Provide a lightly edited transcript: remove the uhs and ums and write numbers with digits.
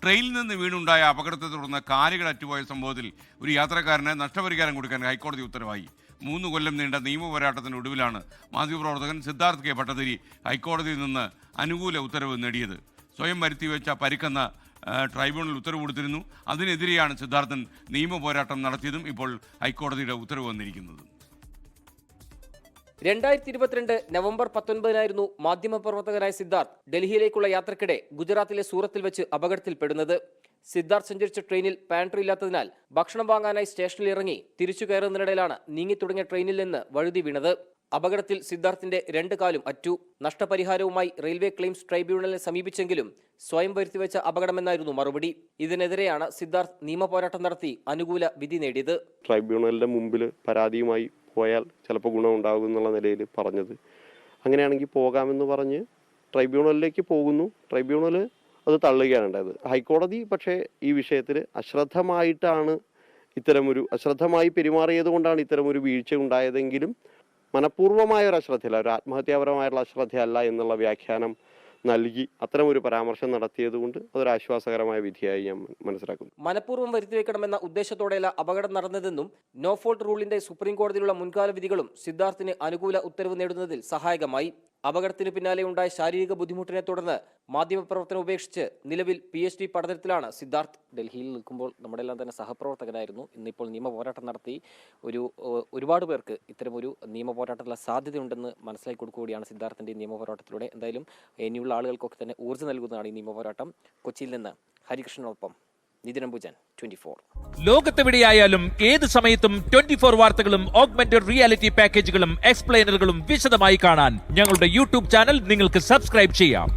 ട്രെയിനിൽ നിന്ന് വീണുണ്ടായ അപകടത്തെ തുടർന്ന് കാലുകൾ അറ്റുപോയ സംഭവത്തിൽ ഒരു യാത്രക്കാരന് നഷ്ടപരിഹാരം കൊടുക്കാൻ ഹൈക്കോടതി ഉത്തരവായി. 3 കൊല്ലം നീണ്ട നിയമപോരാട്ടത്തിന് ഒടുവിലാണ് മാധ്യമപ്രവർത്തകൻ സിദ്ധാർത്ഥ് കെ ഭട്ടതിരി ഹൈക്കോടതിയിൽ നിന്ന് അനുകൂല ഉത്തരവ് നേടിയത്. സ്വയം വരുത്തിവെച്ച പരിക്കെന്ന ട്രൈബ്യൂണൽ ഉത്തരവ് കൊടുത്തിരുന്നു. അതിനെതിരെയാണ് സിദ്ധാർത്ഥൻ നിയമപോരാട്ടം നടത്തിയതും ഇപ്പോൾ ഹൈക്കോടതിയുടെ ഉത്തരവ് വന്നിരിക്കുന്നത്. 2022 നവംബർ 19 മാധ്യമപ്രവർത്തകനായ സിദ്ധാർത്ഥ് ഡൽഹിയിലേക്കുള്ള യാത്രക്കിടെ ഗുജറാത്തിലെ സൂറത്തിൽ വെച്ച് അപകടത്തിൽപ്പെടുന്നത്. സിദ്ധാർത്ഥ് സഞ്ചരിച്ച ട്രെയിനിൽ പാൻട്രി ഇല്ലാത്തതിനാൽ ഭക്ഷണം വാങ്ങാനായി സ്റ്റേഷനിൽ ഇറങ്ങി തിരിച്ചു കയറുന്നതിനിടയിലാണ് നീങ്ങിത്തുടങ്ങിയ ട്രെയിനിൽ നിന്ന് വഴുതി വീണത്. അപകടത്തിൽ സിദ്ധാർത്ഥിന്റെ 2 കാലും അറ്റു. നഷ്ടപരിഹാരവുമായി റെയിൽവേ ക്ലെയിംസ് ട്രൈബ്യൂണലിനെ സമീപിച്ചെങ്കിലും സ്വയം വരുത്തിവെച്ച അപകടമെന്നായിരുന്നു മറുപടി. ഇതിനെതിരെയാണ് സിദ്ധാർത്ഥ് നിയമപോരാട്ടം നടത്തി അനുകൂല വിധി നേടിയത്. ട്രൈബ്യൂണലിന്റെ മുമ്പിൽ പരാതിയുമായി പോയാൽ ചിലപ്പോൾ ഗുണമുണ്ടാകും എന്നുള്ള നിലയിൽ പറഞ്ഞത്. അങ്ങനെയാണെങ്കിൽ പോകാമെന്ന് പറഞ്ഞ് ട്രൈബ്യൂണലിലേക്ക് പോകുന്നു. ട്രൈബ്യൂണൽ അത് തള്ളുകയാണ് ഉണ്ടായത്. ഹൈക്കോടതി പക്ഷേ ഈ വിഷയത്തിൽ അശ്രദ്ധമായി പെരുമാറിയത് കൊണ്ടാണ് ഇത്തരമൊരു വീഴ്ച ഉണ്ടായതെങ്കിലും മനഃപൂർവ്വമായ ഒരു അശ്രദ്ധയല്ല, ഒരു ആത്മഹത്യാപരമായുള്ള അശ്രദ്ധയല്ല എന്നുള്ള വ്യാഖ്യാനം നൽകി അത്തരമൊരു പരാമർശം നടത്തിയതുകൊണ്ട് അതൊരു ആശ്വാസകരമായ വിധിയായി ഞാൻ മനസ്സിലാക്കുന്നു. മനഃപൂർവ്വം വരുത്തിവെക്കണമെന്ന ഉദ്ദേശത്തോടെയല്ല അപകടം നടന്നതെന്നും നോ ഫോൾട്ട് റൂളിന്റെ സുപ്രീം കോടതിയിലുള്ള മുൻകാല വിധികളും സിദ്ധാർത്ഥിന് അനുകൂല ഉത്തരവ് നേടുന്നതിൽ സഹായകമായി. അപകടത്തിന് പിന്നാലെ ഉണ്ടായ ശാരീരിക ബുദ്ധിമുട്ടിനെ തുടർന്ന് മാധ്യമപ്രവർത്തനം ഉപേക്ഷിച്ച് നിലവിൽ PhD പഠനത്തിലാണ് സിദ്ധാർത്ഥ്. ഡൽഹിയിൽ നിൽക്കുമ്പോൾ നമ്മുടെ എല്ലാം തന്നെ സഹപ്രവർത്തകനായിരുന്നു. ഇന്നിപ്പോൾ നിയമപോരാട്ടം നടത്തി ഒരുപാട് പേർക്ക് ഇത്തരമൊരു നിയമപോരാട്ടത്തിലുള്ള സാധ്യതയുണ്ടെന്ന് മനസ്സിലാക്കി കൊടുക്കുകയാണ് സിദ്ധാർത്ഥിന്റെ നിയമപോരാട്ടത്തിലൂടെ. എന്തായാലും ഇനിയുള്ള ആളുകൾക്കൊക്കെ തന്നെ ഊർജ്ജം നൽകുന്നതാണ് ഈ നിയമപോരാട്ടം. കൊച്ചിയിൽ നിന്ന് ഹരികൃഷ്ണനൊപ്പം നിതിൻ അംബുജൻ, 24. ലോകത്തെവിടെയായാലും ഏത് സമയത്തും 24 വാർത്തകളും ഓഗ്മെന്റഡ് റിയാലിറ്റി പാക്കേജുകളും എക്സ്പ്ലെയിനറുകളും വിശദമായി കാണാൻ ഞങ്ങളുടെ YouTube ചാനൽ നിങ്ങൾക്ക് സബ്സ്ക്രൈബ് ചെയ്യാം.